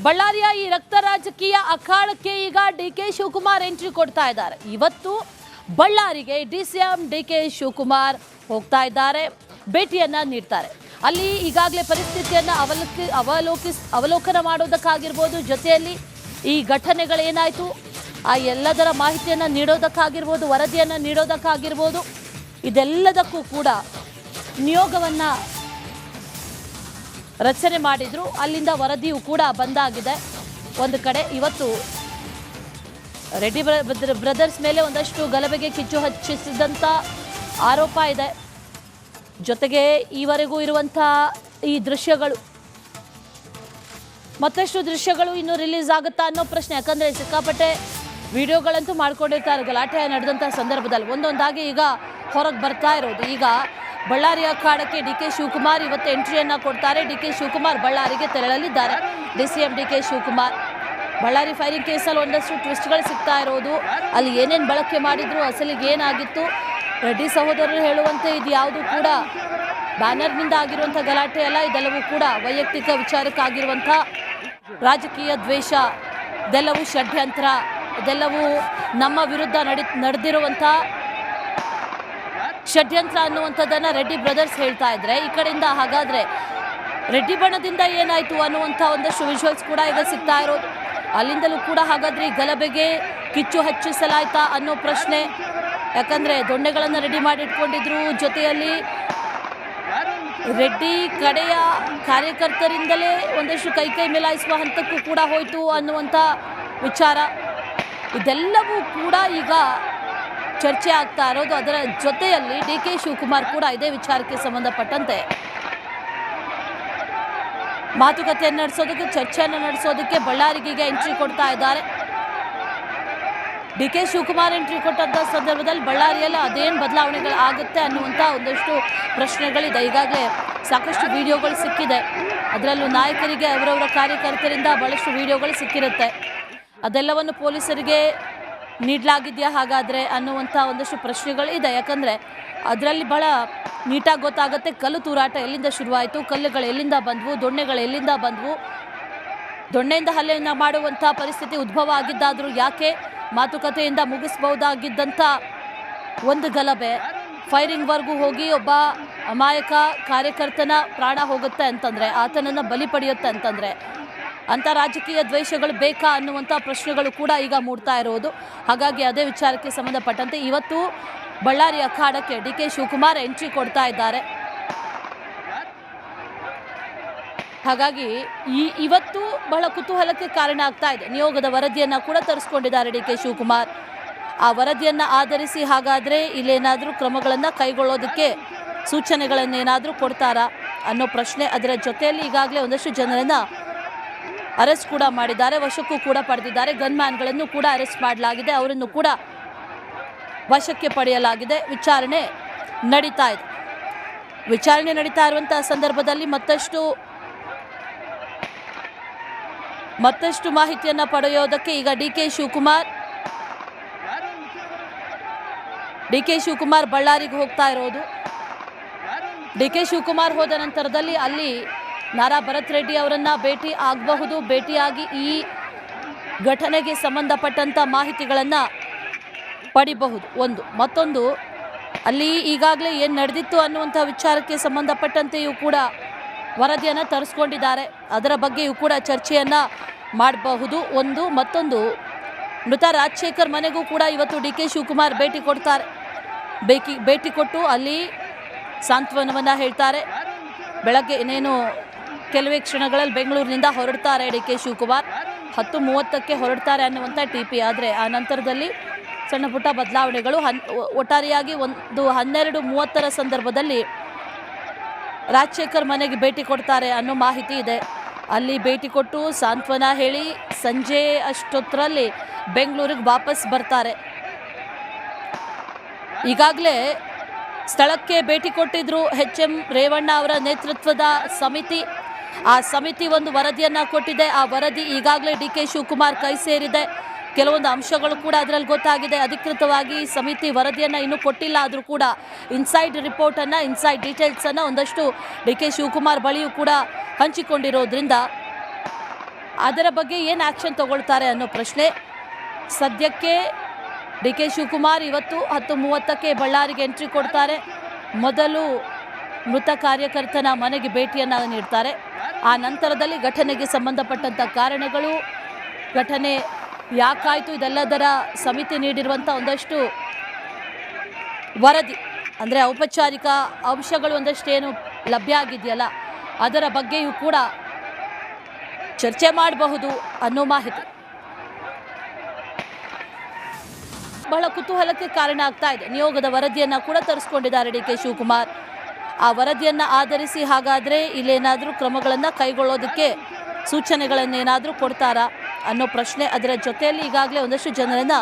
ಬಳ್ಳಾರಿಯ ಈ ರಕ್ತ ರಾಜಕೀಯ ಅಖಾಡಕ್ಕೆ ಈಗ ಡಿಕೆ ಶಿವಕುಮಾರ್ ಎಂಟ್ರಿ ಕೊಡ್ತಾ ಇದ್ದಾರೆ. ಇವತ್ತು ಬಳ್ಳಾರಿಗೆ ಡಿಸಿಎಂ ಡಿಕೆ ಶಿವಕುಮಾರ್ ಹೋಗ್ತಾ ಇದ್ದಾರೆ, ಭೇಟಿಯನ್ನ ನೀಡ್ತಾರೆ. ಅಲ್ಲಿ ಈಗಾಗಲೇ ಪರಿಸ್ಥಿತಿಯನ್ನು ಅವಲೋಕನ ಮಾಡೋದಕ್ಕಾಗಿರ್ಬೋದು, ಜೊತೆಯಲ್ಲಿ ಈ ಘಟನೆಗಳೇನಾಯಿತು ಆ ಎಲ್ಲದರ ಮಾಹಿತಿಯನ್ನು ನೀಡೋದಕ್ಕಾಗಿರ್ಬೋದು, ವರದಿಯನ್ನು ನೀಡೋದಕ್ಕಾಗಿರ್ಬೋದು, ಇದೆಲ್ಲದಕ್ಕೂ ಕೂಡ ನಿಯೋಗವನ್ನು ರಚನೆ ಮಾಡಿದ್ರು. ಅಲ್ಲಿಂದ ವರದಿಯೂ ಕೂಡ ಬಂದಾಗಿದೆ. ಒಂದು ಕಡೆ ಇವತ್ತು ರೆಡ್ಡಿ ಬ್ರದರ್ಸ್ ಮೇಲೆ ಒಂದಷ್ಟು ಗಲಭೆಗೆ ಕಿಚ್ಚು ಹಚ್ಚಿಸಿದಂಥ ಆರೋಪ ಇದೆ. ಜೊತೆಗೆ ಈವರೆಗೂ ಇರುವಂಥ ಈ ದೃಶ್ಯಗಳು, ಮತ್ತಷ್ಟು ದೃಶ್ಯಗಳು ಇನ್ನೂ ರಿಲೀಸ್ ಆಗುತ್ತಾ ಅನ್ನೋ ಪ್ರಶ್ನೆ. ಯಾಕಂದರೆ ಸಿಕ್ಕಾಪಟ್ಟೆ ವಿಡಿಯೋಗಳಂತೂ ಮಾಡ್ಕೊಂಡಿರ್ತಾರೆ ಗಲಾಟೆ ನಡೆದಂಥ ಸಂದರ್ಭದಲ್ಲಿ. ಒಂದೊಂದಾಗಿ ಈಗ ಹೊರಗೆ ಬರ್ತಾ ಇರೋದು. ಈಗ ಬಳ್ಳಾರಿ ಅಖಾಡಕ್ಕೆ ಡಿಕೆ ಶಿವಕುಮಾರ್ ಇವತ್ತು ಎಂಟ್ರಿಯನ್ನು ಕೊಡ್ತಾರೆ. ಡಿಕೆ ಶಿವಕುಮಾರ್ ಬಳ್ಳಾರಿಗೆ ತೆರಳಲಿದ್ದಾರೆ. ಡಿಸಿಎಂ ಡಿಕೆ ಶಿವಕುಮಾರ್ ಬಳ್ಳಾರಿ ಫೈರಿಂಗ್ ಕೇಸಲ್ಲಿ ಒಂದಷ್ಟು ಟ್ವಿಸ್ಟ್ಗಳು ಸಿಗ್ತಾ ಇರೋದು. ಅಲ್ಲಿ ಏನೇನು ಬಳಕೆ ಮಾಡಿದ್ರು, ಅಸಲಿಗೆ ಏನಾಗಿತ್ತು, ರೆಡ್ಡಿ ಸಹೋದರರು ಹೇಳುವಂತೆ ಇದು ಯಾವುದು ಕೂಡ ಬ್ಯಾನರ್ನಿಂದ ಆಗಿರುವಂಥ ಗಲಾಟೆ ಅಲ್ಲ, ಇದೆಲ್ಲವೂ ಕೂಡ ವೈಯಕ್ತಿಕ ವಿಚಾರಕ್ಕಾಗಿರುವಂಥ ರಾಜಕೀಯ ದ್ವೇಷ, ಇದೆಲ್ಲವೂ ಷಡ್ಯಂತ್ರ, ಇದೆಲ್ಲವೂ ನಮ್ಮ ವಿರುದ್ಧ ನಡೆದಿರುವಂಥ ಷಡ್ಯಂತ್ರ ಅನ್ನುವಂಥದ್ದನ್ನು ರೆಡ್ಡಿ ಬ್ರದರ್ಸ್ ಹೇಳ್ತಾ ಇದ್ರೆ, ಈ ಕಡೆಯಿಂದ ಹಾಗಾದರೆ ರೆಡ್ಡಿ ಬಣದಿಂದ ಏನಾಯಿತು ಅನ್ನುವಂಥ ಒಂದಷ್ಟು ವಿಜುವಲ್ಸ್ ಕೂಡ ಈಗ ಸಿಗ್ತಾ ಇರೋದು. ಅಲ್ಲಿಂದಲೂ ಕೂಡ ಹಾಗಾದರೆ ಈ ಗಲಭೆಗೆ ಕಿಚ್ಚು ಹಚ್ಚಿಸಲಾಯ್ತಾ ಅನ್ನೋ ಪ್ರಶ್ನೆ. ಯಾಕಂದರೆ ದೊಣ್ಣೆಗಳನ್ನು ರೆಡಿ ಮಾಡಿಟ್ಕೊಂಡಿದ್ರು. ಜೊತೆಯಲ್ಲಿ ರೆಡ್ಡಿ ಕಡೆಯ ಕಾರ್ಯಕರ್ತರಿಂದಲೇ ಒಂದಷ್ಟು ಕೈ ಮೇಲಾಯಿಸುವ ಹಂತಕ್ಕೂ ಕೂಡ ಹೋಯಿತು ಅನ್ನುವಂಥ ವಿಚಾರ, ಇದೆಲ್ಲವೂ ಕೂಡ ಈಗ ಚರ್ಚೆ ಆಗ್ತಾ ಇರೋದು. ಅದರ ಜೊತೆಯಲ್ಲಿ ಡಿಕೆ ಶಿವಕುಮಾರ್ ಕೂಡ ಇದೇ ವಿಚಾರಕ್ಕೆ ಸಂಬಂಧಪಟ್ಟಂತೆ ಮಾತುಕತೆಯನ್ನು ನಡೆಸೋದಕ್ಕೆ, ಚರ್ಚೆಯನ್ನು ನಡೆಸೋದಕ್ಕೆ ಬಳ್ಳಾರಿಗೆ ಎಂಟ್ರಿ ಕೊಡ್ತಾ ಇದ್ದಾರೆ. ಡಿಕೆ ಶಿವಕುಮಾರ್ ಎಂಟ್ರಿ ಕೊಟ್ಟಂಥ ಸಂದರ್ಭದಲ್ಲಿ ಬಳ್ಳಾರಿಯಲ್ಲಿ ಅದೇನು ಬದಲಾವಣೆಗಳು ಆಗುತ್ತೆ ಅನ್ನುವಂಥ ಒಂದಷ್ಟು ಪ್ರಶ್ನೆಗಳಿದೆ. ಈಗಾಗಲೇ ಸಾಕಷ್ಟು ವಿಡಿಯೋಗಳು ಸಿಕ್ಕಿದೆ. ಅದರಲ್ಲೂ ನಾಯಕರಿಗೆ ಅವರವರ ಕಾರ್ಯಕರ್ತರಿಂದ ಬಹಳಷ್ಟು ವಿಡಿಯೋಗಳು ಸಿಕ್ಕಿರುತ್ತೆ. ಅದೆಲ್ಲವನ್ನು ಪೊಲೀಸರಿಗೆ ನೀಡಲಾಗಿದೆಯಾ ಹಾಗಾದರೆ ಅನ್ನುವಂಥ ಒಂದಷ್ಟು ಪ್ರಶ್ನೆಗಳು ಇದೆ. ಯಾಕಂದರೆ ಅದರಲ್ಲಿ ಭಾಳ ನೀಟಾಗಿ ಗೊತ್ತಾಗುತ್ತೆ ಕಲ್ಲು ತೂರಾಟ ಎಲ್ಲಿಂದ ಶುರುವಾಯಿತು, ಕಲ್ಲುಗಳು ಎಲ್ಲಿಂದ ಬಂದವು, ದೊಣ್ಣೆಗಳು ಎಲ್ಲಿಂದ ಬಂದವು, ದೊಣ್ಣೆಯಿಂದ ಹಲ್ಲೆಯನ್ನು ಮಾಡುವಂಥ ಪರಿಸ್ಥಿತಿ ಉದ್ಭವ ಆಗಿದ್ದಾದರೂ ಯಾಕೆ, ಮಾತುಕತೆಯಿಂದ ಮುಗಿಸ್ಬಹುದಾಗಿದ್ದಂಥ ಒಂದು ಗಲಭೆ ಫೈರಿಂಗ್ವರೆಗೂ ಹೋಗಿ ಒಬ್ಬ ಅಮಾಯಕ ಕಾರ್ಯಕರ್ತನ ಪ್ರಾಣ ಹೋಗುತ್ತೆ ಅಂತಂದರೆ, ಆತನನ್ನು ಬಲಿ ಪಡೆಯುತ್ತೆ ಅಂತಂದರೆ ಅಂಥ ರಾಜಕೀಯ ದ್ವೇಷಗಳು ಬೇಕಾ ಅನ್ನುವಂಥ ಪ್ರಶ್ನೆಗಳು ಕೂಡ ಈಗ ಮೂಡ್ತಾ ಇರೋದು. ಹಾಗಾಗಿ ಅದೇ ವಿಚಾರಕ್ಕೆ ಸಂಬಂಧಪಟ್ಟಂತೆ ಇವತ್ತು ಬಳ್ಳಾರಿ ಅಖಾಡಕ್ಕೆ ಡಿಕೆ ಶಿವಕುಮಾರ್ ಎಂಟ್ರಿ ಕೊಡ್ತಾ ಇದ್ದಾರೆ. ಹಾಗಾಗಿ ಇವತ್ತು ಬಹಳ ಕುತೂಹಲಕ್ಕೆ ಕಾರಣ ಆಗ್ತಾ ಇದೆ. ನಿಯೋಗದ ವರದಿಯನ್ನು ಕೂಡ ತರಿಸ್ಕೊಂಡಿದ್ದಾರೆ ಡಿಕೆ ಶಿವಕುಮಾರ್. ಆ ವರದಿಯನ್ನು ಆಧರಿಸಿ ಹಾಗಾದರೆ ಇಲ್ಲೇನಾದರೂ ಕ್ರಮಗಳನ್ನು ಕೈಗೊಳ್ಳೋದಕ್ಕೆ ಸೂಚನೆಗಳನ್ನೇನಾದರೂ ಕೊಡ್ತಾರಾ ಅನ್ನೋ ಪ್ರಶ್ನೆ. ಅದರ ಜೊತೆಯಲ್ಲಿ ಈಗಾಗಲೇ ಒಂದಷ್ಟು ಜನರನ್ನು ಅರೆಸ್ಟ್ ಕೂಡ ಮಾಡಿದ್ದಾರೆ, ವಶಕ್ಕೂ ಕೂಡ ಪಡೆದಿದ್ದಾರೆ. ಗನ್ಮ್ಯಾನ್ಗಳನ್ನು ಕೂಡ ಅರೆಸ್ಟ್ ಮಾಡಲಾಗಿದೆ, ಅವರನ್ನು ಕೂಡ ವಶಕ್ಕೆ ಪಡೆಯಲಾಗಿದೆ. ವಿಚಾರಣೆ ನಡೀತಾ ಇದೆ. ವಿಚಾರಣೆ ನಡೀತಾ ಇರುವಂತಹ ಸಂದರ್ಭದಲ್ಲಿ ಮತ್ತಷ್ಟು ಮಾಹಿತಿಯನ್ನು ಪಡೆಯೋದಕ್ಕೆ ಈಗ ಡಿಕೆ ಶಿವಕುಮಾರ್ ಬಳ್ಳಾರಿಗೆ ಹೋಗ್ತಾ ಇರೋದು. ಡಿಕೆ ಶಿವಕುಮಾರ್ ಹೋದ ನಂತರದಲ್ಲಿ ಅಲ್ಲಿ ನಾರಾ ಭರತ್ ರೆಡ್ಡಿ ಅವರನ್ನು ಭೇಟಿ ಆಗಬಹುದು. ಭೇಟಿಯಾಗಿ ಈ ಘಟನೆಗೆ ಸಂಬಂಧಪಟ್ಟಂಥ ಮಾಹಿತಿಗಳನ್ನು ಪಡಿಬಹುದು. ಮತ್ತೊಂದು ಅಲ್ಲಿ ಈಗಾಗಲೇ ಏನು ನಡೆದಿತ್ತು ಅನ್ನುವಂಥ ವಿಚಾರಕ್ಕೆ ಸಂಬಂಧಪಟ್ಟಂತೆಯೂ ಕೂಡ ವರದಿಯನ್ನು ತರಿಸ್ಕೊಂಡಿದ್ದಾರೆ. ಅದರ ಬಗ್ಗೆಯೂ ಕೂಡ ಚರ್ಚೆಯನ್ನು ಮಾಡಬಹುದು. ಮತ್ತೊಂದು ಮೃತ ರಾಜಶೇಖರ್ ಮನೆಗೂ ಕೂಡ ಇವತ್ತು ಡಿಕೆ ಶಿವಕುಮಾರ್ ಭೇಟಿ ಕೊಡ್ತಾರೆ. ಭೇಟಿ ಕೊಟ್ಟು ಅಲ್ಲಿ ಸಾಂತ್ವನವನ್ನು ಹೇಳ್ತಾರೆ. ಬೆಳಗ್ಗೆ ಇನ್ನೇನು ಕೆಲವೇ ಕ್ಷಣಗಳಲ್ಲಿ ಬೆಂಗಳೂರಿನಿಂದ ಹೊರಡ್ತಾರೆ ಡಿಕೆ ಶಿವಕುಮಾರ್. 10:30ಕ್ಕೆ ಹೊರಡ್ತಾರೆ ಅನ್ನುವಂಥ TP. ಆದರೆ ಆ ನಂತರದಲ್ಲಿ ಸಣ್ಣ ಪುಟ್ಟ ಬದಲಾವಣೆಗಳು. ಒಟ್ಟಾರೆಯಾಗಿ 12:30 ಸಂದರ್ಭದಲ್ಲಿ ರಾಜಶೇಖರ್ ಮನೆಗೆ ಭೇಟಿ ಕೊಡ್ತಾರೆ ಅನ್ನೋ ಮಾಹಿತಿ ಇದೆ. ಅಲ್ಲಿ ಭೇಟಿ ಕೊಟ್ಟು ಸಾಂತ್ವನ ಹೇಳಿ ಸಂಜೆ ಅಷ್ಟೊತ್ತರಲ್ಲಿ ಬೆಂಗಳೂರಿಗೆ ವಾಪಸ್ ಬರ್ತಾರೆ. ಈಗಾಗಲೇ ಸ್ಥಳಕ್ಕೆ ಭೇಟಿ ಕೊಟ್ಟಿದ್ರು HM ರೇವಣ್ಣ ಅವರ ನೇತೃತ್ವದ ಸಮಿತಿ. ಆ ಸಮಿತಿ ಒಂದು ವರದಿಯನ್ನು ಕೊಟ್ಟಿದೆ. ಆ ವರದಿ ಈಗಾಗಲೇ ಡಿಕೆ ಶಿವಕುಮಾರ್ ಕೈ ಸೇರಿದೆ. ಕೆಲವೊಂದು ಅಂಶಗಳು ಕೂಡ ಅದರಲ್ಲಿ ಗೊತ್ತಾಗಿದೆ. ಅಧಿಕೃತವಾಗಿ ಸಮಿತಿ ವರದಿಯನ್ನು ಇನ್ನೂ ಕೊಟ್ಟಿಲ್ಲ, ಆದರೂ ಕೂಡ ಇನ್ಸೈಡ್ ರಿಪೋರ್ಟನ್ನು, ಇನ್ಸೈಡ್ ಡೀಟೇಲ್ಸನ್ನು ಒಂದಷ್ಟು ಡಿಕೆ ಶಿವಕುಮಾರ್ ಬಳಿಯೂ ಕೂಡ ಹಂಚಿಕೊಂಡಿರೋದ್ರಿಂದ ಅದರ ಬಗ್ಗೆ ಏನು ಆ್ಯಕ್ಷನ್ ತಗೊಳ್ತಾರೆ ಅನ್ನೋ ಪ್ರಶ್ನೆ. ಸದ್ಯಕ್ಕೆ ಡಿ ಕೆ ಶಿವಕುಮಾರ್ ಇವತ್ತು 10:30ಕ್ಕೆ ಬಳ್ಳಾರಿಗೆ ಎಂಟ್ರಿ ಕೊಡ್ತಾರೆ. ಮೊದಲು ಮೃತ ಕಾರ್ಯಕರ್ತನ ಮನೆಗೆ ಭೇಟಿಯನ್ನು ನೀಡ್ತಾರೆ. ಆ ನಂತರದಲ್ಲಿ ಘಟನೆಗೆ ಸಂಬಂಧಪಟ್ಟಂಥ ಕಾರಣಗಳು, ಘಟನೆ ಯಾಕಾಯಿತು, ಇದೆಲ್ಲದರ ಸಮಿತಿ ನೀಡಿರುವಂಥ ಒಂದಷ್ಟು ವರದಿ, ಅಂದರೆ ಔಪಚಾರಿಕ ಅಂಶಗಳು ಒಂದಷ್ಟೇನು ಲಭ್ಯ ಆಗಿದೆಯಲ್ಲ, ಅದರ ಬಗ್ಗೆಯೂ ಕೂಡ ಚರ್ಚೆ ಮಾಡಬಹುದು ಅನ್ನೋ ಮಾಹಿತಿ. ಬಹಳ ಕುತೂಹಲಕ್ಕೆ ಕಾರಣ ಆಗ್ತಾ ಇದೆ. ನಿಯೋಗದ ವರದಿಯನ್ನು ಕೂಡ ತರಿಸ್ಕೊಂಡಿದ್ದಾರೆ ಡಿ ಕೆ ಶಿವಕುಮಾರ್. ಆ ವರದಿಯನ್ನು ಆಧರಿಸಿ ಹಾಗಾದರೆ ಇಲ್ಲೇನಾದರೂ ಕ್ರಮಗಳನ್ನು ಕೈಗೊಳ್ಳೋದಕ್ಕೆ ಸೂಚನೆಗಳನ್ನೇನಾದರೂ ಕೊಡ್ತಾರಾ ಅನ್ನೋ ಪ್ರಶ್ನೆ. ಅದರ ಜೊತೆಯಲ್ಲಿ ಈಗಾಗಲೇ ಒಂದಷ್ಟು ಜನರನ್ನು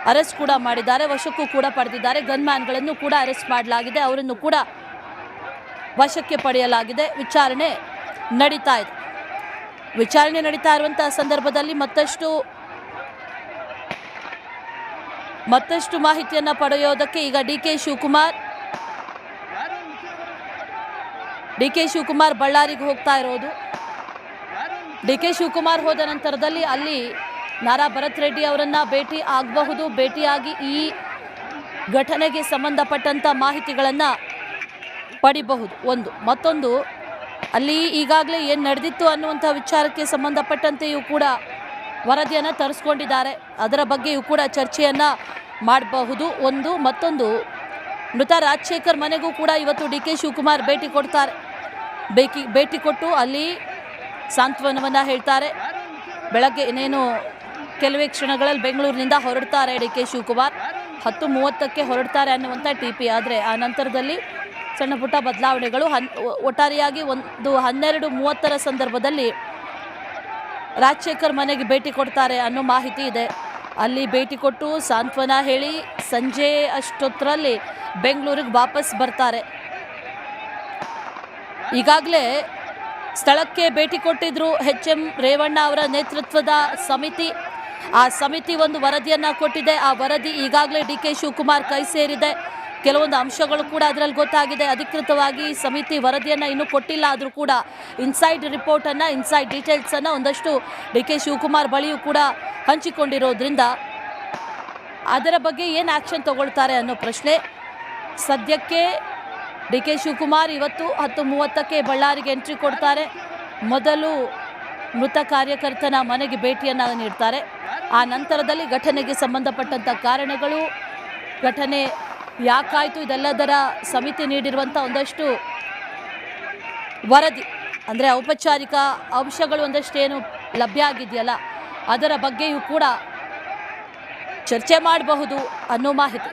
ಅರೆಸ್ಟ್ ಕೂಡ ಮಾಡಿದ್ದಾರೆ, ವಶಕ್ಕೂ ಕೂಡ ಪಡೆದಿದ್ದಾರೆ. ಗನ್ಮ್ಯಾನ್ಗಳನ್ನು ಕೂಡ ಅರೆಸ್ಟ್ ಮಾಡಲಾಗಿದೆ, ಅವರನ್ನು ಕೂಡ ವಶಕ್ಕೆ ಪಡೆಯಲಾಗಿದೆ. ವಿಚಾರಣೆ ನಡೀತಾ ಇದೆ. ವಿಚಾರಣೆ ನಡೀತಾ ಇರುವಂತಹ ಸಂದರ್ಭದಲ್ಲಿ ಮತ್ತಷ್ಟು ಮಾಹಿತಿಯನ್ನು ಪಡೆಯೋದಕ್ಕೆ ಈಗ ಡಿ ಕೆ ಶಿವಕುಮಾರ್ ಬಳ್ಳಾರಿಗೆ ಹೋಗ್ತಾ ಇರೋದು. ಡಿ ಕೆ ಶಿವಕುಮಾರ್ ಹೋದ ನಂತರದಲ್ಲಿ ಅಲ್ಲಿ ನಾರಾ ಭರತ್ ರೆಡ್ಡಿ ಅವರನ್ನು ಭೇಟಿ ಆಗಬಹುದು. ಭೇಟಿಯಾಗಿ ಈ ಘಟನೆಗೆ ಸಂಬಂಧಪಟ್ಟಂಥ ಮಾಹಿತಿಗಳನ್ನು ಪಡಿಬಹುದು. ಮತ್ತೊಂದು ಅಲ್ಲಿ ಈಗಾಗಲೇ ಏನು ನಡೆದಿತ್ತು ಅನ್ನುವಂಥ ವಿಚಾರಕ್ಕೆ ಸಂಬಂಧಪಟ್ಟಂತೆಯೂ ಕೂಡ ವರದಿಯನ್ನು ತರಿಸ್ಕೊಂಡಿದ್ದಾರೆ. ಅದರ ಬಗ್ಗೆಯೂ ಕೂಡ ಚರ್ಚೆಯನ್ನು ಮಾಡಬಹುದು. ಮತ್ತೊಂದು ಮೃತ ರಾಜಶೇಖರ್ ಮನೆಗೂ ಕೂಡ ಇವತ್ತು ಡಿ ಕೆ ಶಿವಕುಮಾರ್ ಭೇಟಿ ಕೊಡ್ತಾರೆ. ಭೇಟಿ ಕೊಟ್ಟು ಅಲ್ಲಿ ಸಾಂತ್ವನವನ್ನು ಹೇಳ್ತಾರೆ. ಬೆಳಗ್ಗೆ ಇನ್ನೇನು ಕೆಲವೇ ಕ್ಷಣಗಳಲ್ಲಿ ಬೆಂಗಳೂರಿನಿಂದ ಹೊರಡ್ತಾರೆ ಡಿ ಕೆ ಶಿವಕುಮಾರ್. 10:30ಕ್ಕೆ ಹೊರಡ್ತಾರೆ ಅನ್ನುವಂಥ TP. ಆದರೆ ಆ ನಂತರದಲ್ಲಿ ಸಣ್ಣ ಪುಟ್ಟ ಬದಲಾವಣೆಗಳು. ಒಟ್ಟಾರೆಯಾಗಿ 12:30 ಸಂದರ್ಭದಲ್ಲಿ ರಾಜಶೇಖರ್ ಮನೆಗೆ ಭೇಟಿ ಕೊಡ್ತಾರೆ ಅನ್ನೋ ಮಾಹಿತಿ ಇದೆ. ಅಲ್ಲಿ ಭೇಟಿ ಕೊಟ್ಟು ಸಾಂತ್ವನ ಹೇಳಿ ಸಂಜೆ ಅಷ್ಟೊತ್ತರಲ್ಲಿ ಬೆಂಗಳೂರಿಗೆ ವಾಪಸ್ ಬರ್ತಾರೆ. ಈಗಾಗಲೇ ಸ್ಥಳಕ್ಕೆ ಭೇಟಿ ಕೊಟ್ಟಿದ್ರು HM ರೇವಣ್ಣ ಅವರ ನೇತೃತ್ವದ ಸಮಿತಿ. ಆ ಸಮಿತಿ ಒಂದು ವರದಿಯನ್ನು ಕೊಟ್ಟಿದೆ. ಆ ವರದಿ ಈಗಾಗಲೇ ಡಿ ಕೆ ಶಿವಕುಮಾರ್ ಕೈ ಸೇರಿದೆ. ಕೆಲವೊಂದು ಅಂಶಗಳು ಕೂಡ ಅದರಲ್ಲಿ ಗೊತ್ತಾಗಿದೆ. ಅಧಿಕೃತವಾಗಿ ಸಮಿತಿ ವರದಿಯನ್ನು ಇನ್ನೂ ಕೊಟ್ಟಿಲ್ಲ, ಆದರೂ ಕೂಡ ಇನ್ಸೈಡ್ ರಿಪೋರ್ಟನ್ನು, ಇನ್ಸೈಡ್ ಡೀಟೇಲ್ಸನ್ನು ಒಂದಷ್ಟು ಡಿ ಕೆ ಶಿವಕುಮಾರ್ ಬಳಿಯೂ ಕೂಡ ಹಂಚಿಕೊಂಡಿರೋದ್ರಿಂದ ಅದರ ಬಗ್ಗೆ ಏನು ಆ್ಯಕ್ಷನ್ ತಗೊಳ್ತಾರೆ ಅನ್ನೋ ಪ್ರಶ್ನೆ. ಸದ್ಯಕ್ಕೆ ಡಿ ಕೆ ಶಿವಕುಮಾರ್ ಇವತ್ತು 10:30ಕ್ಕೆ ಬಳ್ಳಾರಿಗೆ ಎಂಟ್ರಿ ಕೊಡ್ತಾರೆ. ಮೊದಲು ಮೃತ ಕಾರ್ಯಕರ್ತನ ಮನೆಗೆ ಭೇಟಿಯನ್ನು ನೀಡ್ತಾರೆ. ಆ ನಂತರದಲ್ಲಿ ಘಟನೆಗೆ ಸಂಬಂಧಪಟ್ಟಂಥ ಕಾರಣಗಳು, ಘಟನೆ ಯಾಕಾಯಿತು, ಇದೆಲ್ಲದರ ಸಮಿತಿ ನೀಡಿರುವಂಥ ಒಂದಷ್ಟು ವರದಿ, ಅಂದರೆ ಔಪಚಾರಿಕ ಅಂಶಗಳು ಒಂದಷ್ಟೇನು ಲಭ್ಯ ಆಗಿದೆಯಲ್ಲ, ಅದರ ಬಗ್ಗೆಯೂ ಕೂಡ ಚರ್ಚೆ ಮಾಡಬಹುದು ಅನ್ನೋ ಮಾಹಿತಿ.